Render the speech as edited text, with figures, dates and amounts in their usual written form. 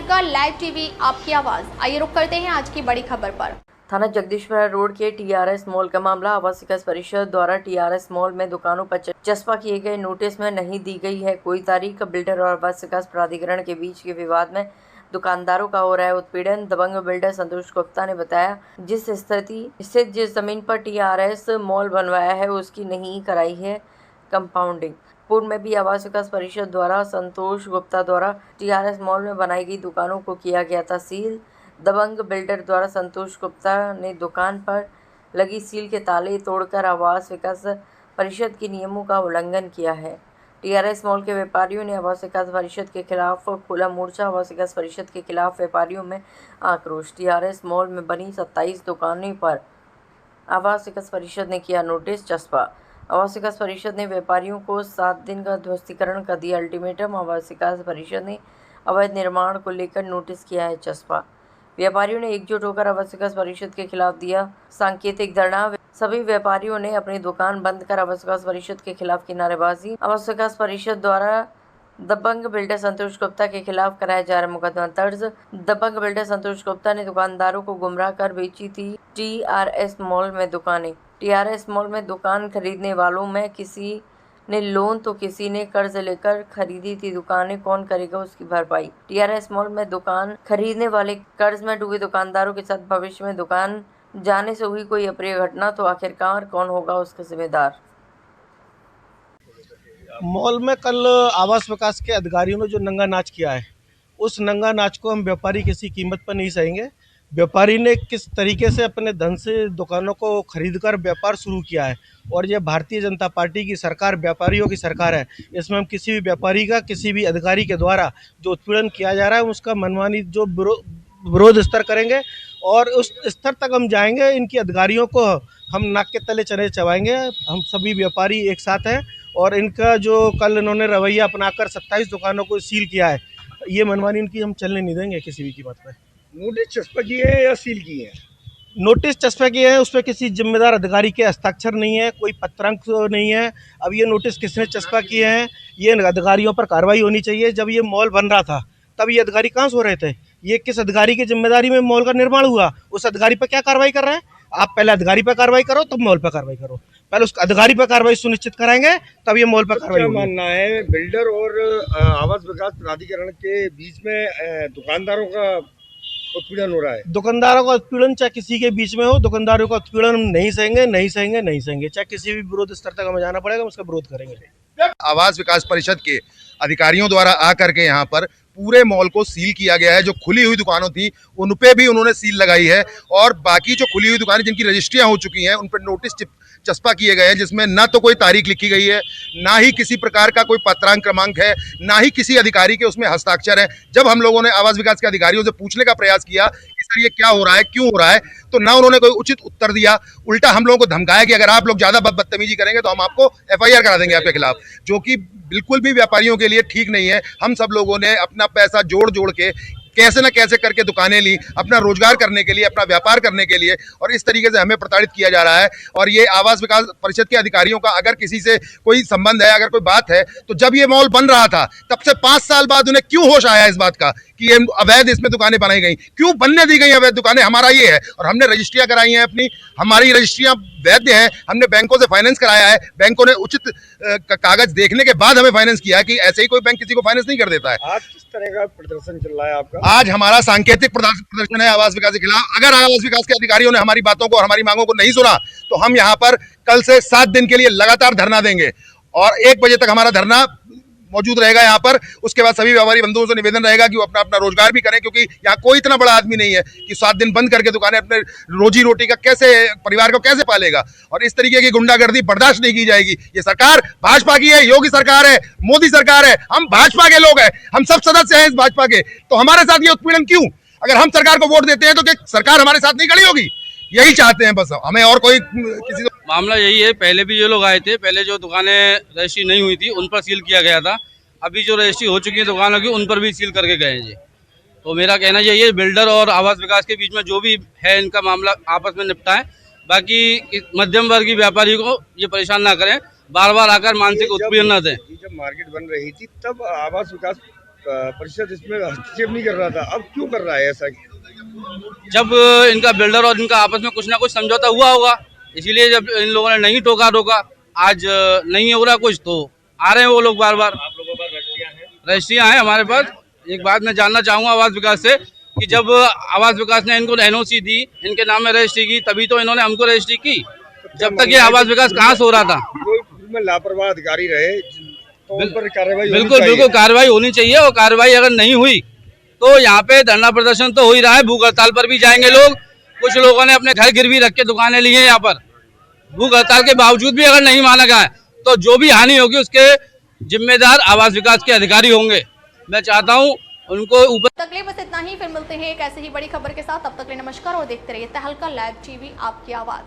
हल्का live TV, आपकी आवाज। आइए रुक करते हैं आज की बड़ी खबर पर। थाना जगदीशपुरा रोड के टीआरएस मॉल का मामला। आवास विकास परिषद द्वारा टीआरएस मॉल में दुकानों पर चस्पा किए गए नोटिस में नहीं दी गई है कोई तारीख। बिल्डर और आवास विकास प्राधिकरण के बीच के विवाद में दुकानदारों का हो रहा है उत्पीड़न। दबंग बिल्डर संतोष गुप्ता ने बताया, जिस जमीन पर टीआरएस मॉल बनवाया है उसकी नहीं कराई है कंपाउंडिंग। पूर्व में भी आवास विकास परिषद द्वारा संतोष गुप्ता द्वारा टीआरएस मॉल में बनाई गई दुकानों को किया गया था सील। दबंग बिल्डर द्वारा संतोष गुप्ता ने दुकान पर लगी सील के ताले तोड़कर आवास विकास परिषद के नियमों का उल्लंघन किया है। टीआरएस मॉल के व्यापारियों ने आवास विकास परिषद के खिलाफ खोला मोर्चा। आवास विकास परिषद के खिलाफ व्यापारियों में आक्रोश। टीआरएस मॉल में बनी 27 दुकानों पर आवास विकास परिषद ने किया नोटिस चस्पा। आवास विकास परिषद ने व्यापारियों को 7 दिन का ध्वस्तीकरण का दिया अल्टीमेटम। आवास विकास परिषद ने अवैध निर्माण को लेकर नोटिस किया है चस्पा। व्यापारियों ने एकजुट होकर आवास विकास परिषद के खिलाफ दिया सांकेतिक धरना। सभी व्यापारियों ने अपनी दुकान बंद कर आवास विकास परिषद के खिलाफ की नारेबाजी। आवास विकास परिषद द्वारा दबंग बिल्डर संतोष गुप्ता के खिलाफ कराया जा रहा मुकदमा दर्ज। दबंग बिल्डर संतोष गुप्ता ने दुकानदारों को गुमराह कर बेची थी टीआरएस मॉल में दुकानें। टीआरएस मॉल में दुकान खरीदने वालों में किसी ने लोन तो किसी ने कर्ज लेकर खरीदी थी दुकानें, कौन करेगा उसकी भरपाई। टीआरएस मॉल में दुकान खरीदने वाले कर्ज में डूबे दुकानदारों के साथ भविष्य में दुकान जाने से हुई कोई अप्रिय घटना तो आखिरकार कौन होगा उसका जिम्मेदार। मॉल में कल आवास विकास के अधिकारियों ने जो नंगा नाच किया है, उस नंगा नाच को हम व्यापारी किसी कीमत पर नहीं सहेंगे। व्यापारी ने किस तरीके से अपने धन से दुकानों को खरीदकर व्यापार शुरू किया है, और ये भारतीय जनता पार्टी की सरकार व्यापारियों की सरकार है। इसमें हम किसी भी व्यापारी का किसी भी अधिकारी के द्वारा जो उत्पीड़न किया जा रहा है उसका मनमानी जो विरोध स्तर करेंगे और उस स्तर तक हम जाएंगे। इनकी अधिकारियों को हम नाक के तले चने चबाएंगे। हम सभी व्यापारी एक साथ हैं और इनका जो कल इन्होंने रवैया अपनाकर 27 दुकानों को सील किया है, ये मनमानी इनकी हम चलने नहीं देंगे किसी भी कीमत पर। नोटिस चस्पा किए हैं या सील किए हैं? नोटिस चस्पा किए हैं, उस पर किसी जिम्मेदार अधिकारी के हस्ताक्षर नहीं है, कोई पत्रांक नहीं है। अब ये नोटिस किसने चस्पा किए हैं, ये अधिकारियों पर कार्रवाई होनी चाहिए। जब ये मॉल बन रहा था तब ये अधिकारी कहाँ सो रहे थे? ये किस अधिकारी की जिम्मेदारी में मॉल का निर्माण हुआ, उस अधिकारी पर क्या कार्रवाई कर रहे हैं? आप पहले अधिकारी पर कार्रवाई करो तब मॉल पर कार्रवाई करो। पहले उस अधिकारी पर कार्रवाई सुनिश्चित कराएंगे तब ये मॉल पर कार्रवाई होगी। मानना है बिल्डर और आवास विकास प्राधिकरण के बीच में दुकानदारों का उत्पीड़न हो रहा है? दुकानदारों का उत्पीड़न चाहे किसी के बीच में हो, दुकानदारों का उत्पीड़न हम नहीं सहेंगे। चाहे किसी भी विरोध स्तर तक हमें जाना पड़ेगा, हम उसका विरोध करेंगे। आवास विकास परिषद के अधिकारियों द्वारा आकर के यहाँ पर पूरे मॉल को सील किया गया है। जो खुली हुई दुकानों थी उन पे भी उन्होंने सील लगाई है, और बाकी जो खुली हुई दुकानें जिनकी रजिस्ट्रियां हो चुकी हैं उन पर नोटिस चस्पा किए गए हैं, जिसमें ना तो कोई तारीख लिखी गई है, ना ही किसी प्रकार का कोई पत्रांक क्रमांक है, ना ही किसी अधिकारी के उसमें हस्ताक्षर है। जब हम लोगों ने आवास विकास के अधिकारियों से पूछने का प्रयास किया कि सर ये क्या हो रहा है, क्यों हो रहा है, तो ना उन्होंने कोई उचित उत्तर दिया। उल्टा हम लोगों को धमकाया कि अगर आप लोग ज्यादा बदतमीजी करेंगे तो हम आपको एफआईआर करा देंगे आपके खिलाफ, जो कि बिल्कुल भी व्यापारियों के लिए ठीक नहीं है। हम सब लोगों ने अपना पैसा जोड़ के कैसे न कैसे करके दुकानें ली, अपना रोजगार करने के लिए, अपना व्यापार करने के लिए, और इस तरीके से हमें प्रताड़ित किया जा रहा है। और ये आवास विकास परिषद के अधिकारियों का अगर किसी से कोई संबंध है, अगर कोई बात है, तो जब ये मॉल बन रहा था तब से 5 साल बाद उन्हें क्यों होश आया इस बात का कि ये अवैध इसमें दुकानें बनाई गई, क्यों बनने दी गई अवैध दुकानें? हमारा ये है, और हमने रजिस्ट्रियां कराई हैं अपनी, हमारी रजिस्ट्रियां वैध हैं। हमने बैंकों से फाइनेंस कराया है, बैंकों ने उचित कागज देखने के बाद हमें फाइनेंस किया है कि ऐसे ही कोई बैंक किसी को फाइनेंस नहीं कर देता है। आज किस तरह का प्रदर्शन चल रहा है आपका? आज हमारा सांकेतिक प्रदर्शन है आवास विकास के खिलाफ। अगर आवास विकास के अधिकारियों ने हमारी बातों को और हमारी मांगों को नहीं सुना तो हम यहाँ पर कल से 7 दिन के लिए लगातार धरना देंगे, और 1 बजे तक हमारा धरना मौजूद रहेगा यहाँ पर। उसके बाद सभी व्यापारी बंधुओं से निवेदन रहेगा कि वो अपना अपना रोजगार भी करें, क्योंकि यहाँ कोई इतना बड़ा आदमी नहीं है कि 7 दिन बंद करके दुकानें अपने रोजी रोटी का कैसे, परिवार को कैसे पालेगा। और इस तरीके की गुंडागर्दी बर्दाश्त नहीं की जाएगी। ये सरकार भाजपा की है, योगी सरकार है, मोदी सरकार है, हम भाजपा के लोग हैं, हम सब सदस्य हैं इस भाजपा के, तो हमारे साथ ये उत्पीड़न क्यों? अगर हम सरकार को वोट देते हैं तो क्या सरकार हमारे साथ नहीं खड़ी होगी? यही चाहते हैं बस हमें, और कोई किसी मामला यही है। पहले भी ये लोग आए थे, पहले जो दुकानें रजिस्ट्री नहीं हुई थी उन पर सील किया गया था। अभी जो रजिस्ट्री हो चुकी है दुकानों की उन पर भी सील करके गए हैं जी। तो मेरा कहना यही है, बिल्डर और आवास विकास के बीच में जो भी है इनका मामला आपस में निपटाएं। बाकी मध्यम वर्गीय व्यापारी को ये परेशान ना करें, बार बार आकर मानसिक उत्पीड़न न दें। जब मार्केट बन रही थी तब आवास विकास परिषद इसमें हस्तक्षेप नहीं कर रहा था, अब क्यों कर रहा है ऐसा? जब इनका बिल्डर और इनका आपस में कुछ ना कुछ समझौता हुआ होगा, इसीलिए जब इन लोगों ने नहीं टोका रोका, आज नहीं हो रहा कुछ तो आ रहे हैं वो लोग बार बार। आप लोगों पर रजिस्ट्रियाँ हैं हमारे पास। एक बात मैं जानना चाहूँगा आवास विकास से कि जब आवास विकास ने इनको एनओसी दी, इनके नाम में रजिस्ट्री की, तभी तो इन्होंने हमको रजिस्ट्री की। जब तक ये आवास विकास कहाँ से हो रहा था? कोई लापरवाह अधिकारी रहे तो उन पर कार्रवाई बिल्कुल कार्रवाई होनी चाहिए, और कार्रवाई अगर नहीं हुई तो यहाँ पे धरना प्रदर्शन तो हो ही रहा है, भूख हड़ताल पर भी जाएंगे लोग। कुछ लोगों ने अपने घर गिरवी रख के दुकानें ली हैं यहाँ पर। भूख हड़ताल के बावजूद भी अगर नहीं माना गया तो जो भी हानि होगी उसके जिम्मेदार आवास विकास के अधिकारी होंगे। मैं चाहता हूँ उनको ऊपर तक ले बस इतना ही, फिर मिलते हैं एक ऐसे ही बड़ी खबर के साथ। तब तक ले नमस्कार और देखते रहिए तहलका लाइव टीवी, आपकी आवाज।